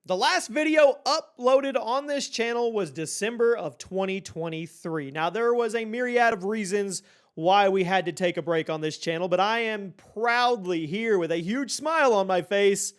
The last video uploaded on this channel was December of 2023. Now, there was a myriad of reasons why we had to take a break on this channel, but I am proudly here with a huge smile on my face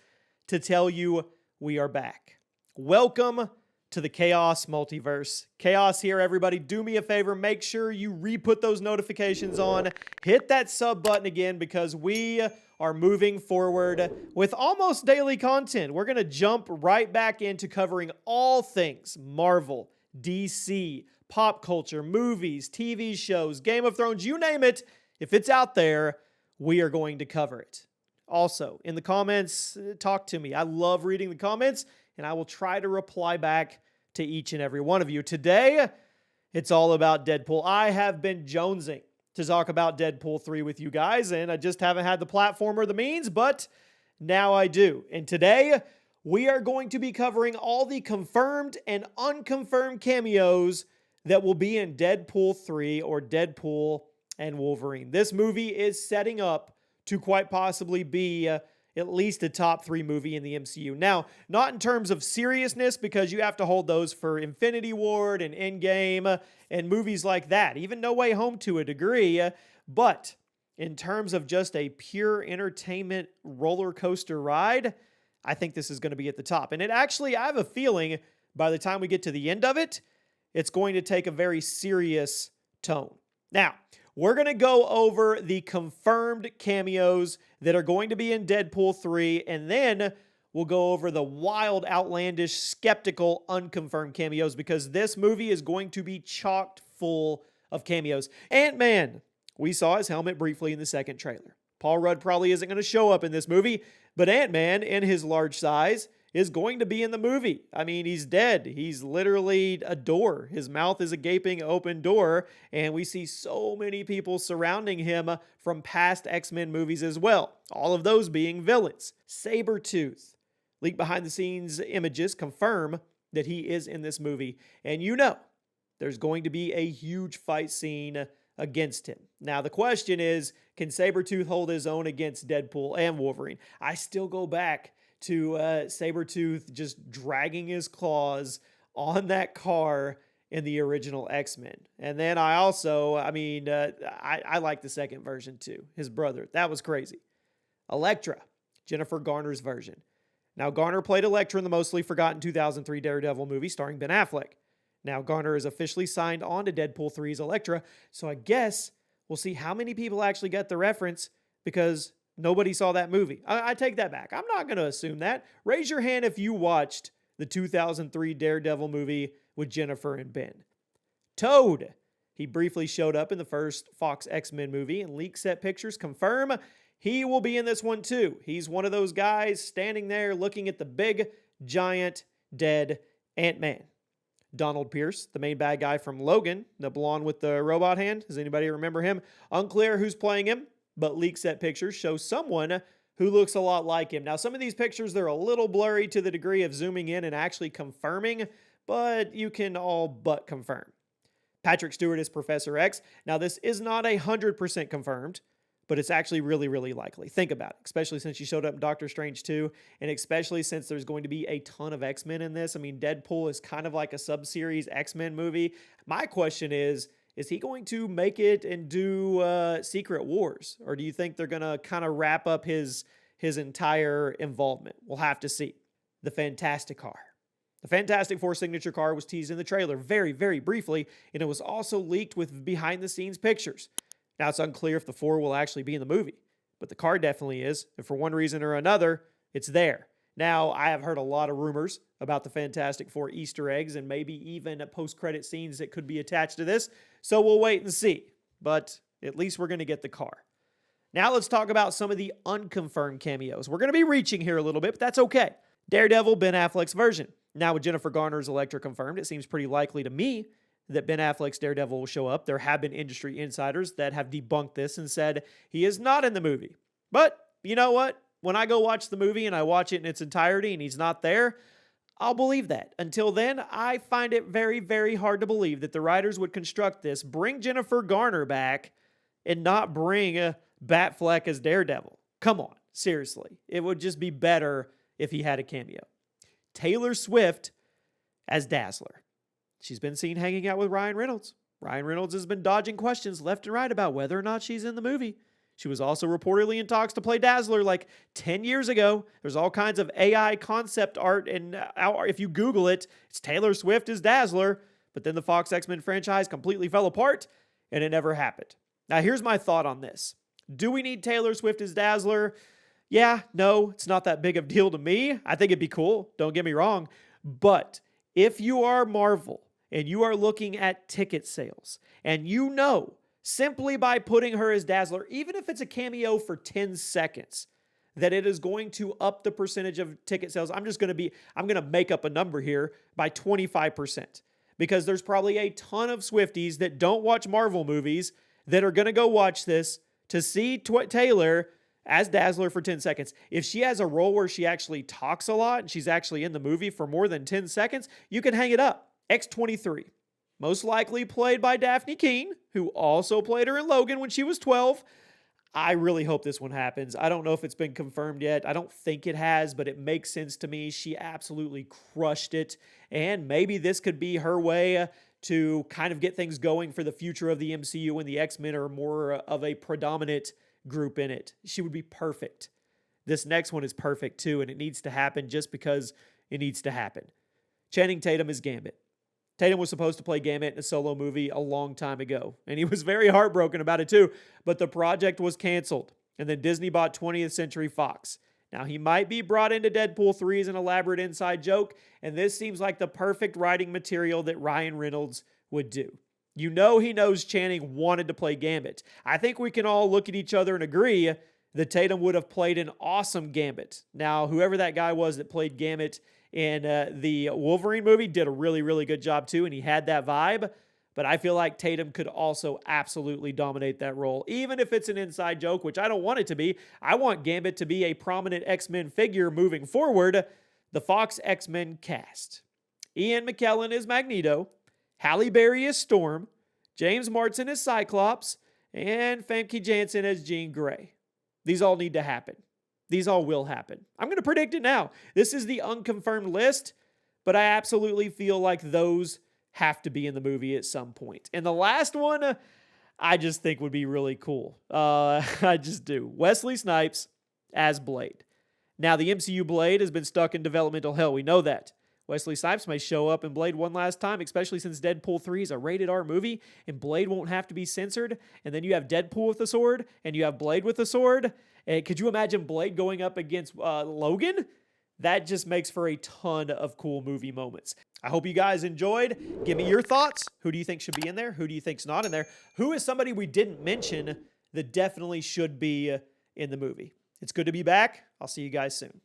to tell you we are back. Welcome to the Chaos Multiverse. Chaos here, everybody. Do me a favor, make sure you re-put those notifications on. Hit that sub button again because we are moving forward with almost daily content. We're going to jump right back into covering all things Marvel, DC, pop culture, movies, TV shows, Game of Thrones, you name it. If it's out there, we are going to cover it. Also, in the comments, talk to me. I love reading the comments, and I will try to reply back to each and every one of you. Today, it's all about Deadpool. I have been jonesing to talk about Deadpool 3 with you guys, and I just haven't had the platform or the means, but now I do. And today, we are going to be covering all the confirmed and unconfirmed cameos that will be in Deadpool 3 or Deadpool and Wolverine. This movie is setting up to quite possibly be at least a top 3 movie in the MCU. Now, not in terms of seriousness, because you have to hold those for Infinity War and Endgame and movies like that, even No Way Home to a degree, but in terms of just a pure entertainment roller coaster ride, I think this is going to be at the top. And it actually, I have a feeling by the time we get to the end of it, it's going to take a very serious tone. Now, we're going to go over the confirmed cameos that are going to be in Deadpool 3, and then we'll go over the wild, outlandish, skeptical, unconfirmed cameos, because this movie is going to be chocked full of cameos. Ant-Man, we saw his helmet briefly in the second trailer. Paul Rudd probably isn't going to show up in this movie, but Ant-Man, in his large size, is going to be in the movie. I mean, he's dead. He's literally a door. His mouth is a gaping open door, and we see so many people surrounding him from past X-Men movies as well, all of those being villains. Sabretooth. Leaked behind-the-scenes images confirm that he is in this movie, and you know there's going to be a huge fight scene against him. Now, the question is, can Sabretooth hold his own against Deadpool and Wolverine? I still go back to Sabretooth just dragging his claws on that car in the original X-Men. And then I also, I like the second version too. His brother. That was crazy. Elektra, Jennifer Garner's version. Now, Garner played Elektra in the mostly forgotten 2003 Daredevil movie starring Ben Affleck. Now, Garner is officially signed on to Deadpool 3's Elektra, so I guess we'll see how many people actually get the reference, because nobody saw that movie. I take that back. I'm not going to assume that. Raise your hand if you watched the 2003 Daredevil movie with Jennifer and Ben. Toad. He briefly showed up in the first Fox X-Men movie, and leak set pictures confirm he will be in this one too. He's one of those guys standing there looking at the big, giant, dead Ant-Man. Donald Pierce, the main bad guy from Logan, the blonde with the robot hand. Does anybody remember him? Unclear who's playing him, but leak set pictures show someone who looks a lot like him. Now, some of these pictures, they're a little blurry to the degree of zooming in and actually confirming, but you can all but confirm. Patrick Stewart is Professor X. Now, this is not 100% confirmed, but it's actually really, really likely. Think about it, especially since he showed up in Doctor Strange 2, and especially since there's going to be a ton of X-Men in this. I mean, Deadpool is kind of like a sub-series X-Men movie. My question is he going to make it and do Secret Wars? Or do you think they're going to kind of wrap up his entire involvement? We'll have to see. The Fantastic Car. The Fantastic Four signature car was teased in the trailer very, very briefly, and it was also leaked with behind-the-scenes pictures. Now, it's unclear if the Four will actually be in the movie, but the car definitely is, and for one reason or another, it's there. Now, I have heard a lot of rumors about the Fantastic Four Easter eggs and maybe even post-credit scenes that could be attached to this, so we'll wait and see. But at least we're going to get the car. Now let's talk about some of the unconfirmed cameos. We're going to be reaching here a little bit, but that's okay. Daredevil, Ben Affleck's version. Now with Jennifer Garner's Elektra confirmed, it seems pretty likely to me that Ben Affleck's Daredevil will show up. There have been industry insiders that have debunked this and said he is not in the movie. But you know what? When I go watch the movie and I watch it in its entirety and he's not there, I'll believe that. Until then, I find it very, very hard to believe that the writers would construct this, bring Jennifer Garner back, and not bring Batfleck as Daredevil. Come on, seriously. It would just be better if he had a cameo. Taylor Swift as Dazzler. She's been seen hanging out with Ryan Reynolds. Ryan Reynolds has been dodging questions left and right about whether or not she's in the movie. She was also reportedly in talks to play Dazzler like 10 years ago. There's all kinds of AI concept art, and if you Google it, it's Taylor Swift as Dazzler. But then the Fox X-Men franchise completely fell apart, and it never happened. Now, here's my thought on this. Do we need Taylor Swift as Dazzler? Yeah, no, it's not that big of a deal to me. I think it'd be cool. Don't get me wrong. But if you are Marvel and you are looking at ticket sales, and you know simply by putting her as Dazzler, even if it's a cameo for 10 seconds, that it is going to up the percentage of ticket sales. I'm going to make up a number here by 25%, because there's probably a ton of Swifties that don't watch Marvel movies that are going to go watch this to see Taylor as Dazzler for 10 seconds. If she has a role where she actually talks a lot and she's actually in the movie for more than 10 seconds, you can hang it up. X-23. Most likely played by Daphne Keane, who also played her in Logan when she was 12. I really hope this one happens. I don't know if it's been confirmed yet. I don't think it has, but it makes sense to me. She absolutely crushed it. And maybe this could be her way to kind of get things going for the future of the MCU when the X-Men are more of a predominant group in it. She would be perfect. This next one is perfect too, and it needs to happen just because it needs to happen. Channing Tatum is Gambit. Tatum was supposed to play Gambit in a solo movie a long time ago, and he was very heartbroken about it too, but the project was canceled, and then Disney bought 20th Century Fox. Now, he might be brought into Deadpool 3 as an elaborate inside joke, and this seems like the perfect writing material that Ryan Reynolds would do. You know he knows Channing wanted to play Gambit. I think we can all look at each other and agree that Tatum would have played an awesome Gambit. Now, whoever that guy was that played Gambit in the Wolverine movie did a really, really good job too, and he had that vibe. But I feel like Tatum could also absolutely dominate that role, even if it's an inside joke, which I don't want it to be. I want Gambit to be a prominent X-Men figure moving forward. The Fox X-Men cast. Ian McKellen is Magneto. Halle Berry is Storm. James Marsden is Cyclops. And Famke Janssen as Jean Grey. These all need to happen. These all will happen. I'm going to predict it now. This is the unconfirmed list, but I absolutely feel like those have to be in the movie at some point. And the last one, I just think would be really cool. I just do. Wesley Snipes as Blade. Now, the MCU Blade has been stuck in developmental hell. We know that. Wesley Snipes may show up in Blade one last time, especially since Deadpool 3 is a rated R movie, and Blade won't have to be censored. And then you have Deadpool with a sword, and you have Blade with a sword. And could you imagine Blade going up against Logan? That just makes for a ton of cool movie moments. I hope you guys enjoyed. Give me your thoughts. Who do you think should be in there? Who do you think's not in there? Who is somebody we didn't mention that definitely should be in the movie? It's good to be back. I'll see you guys soon.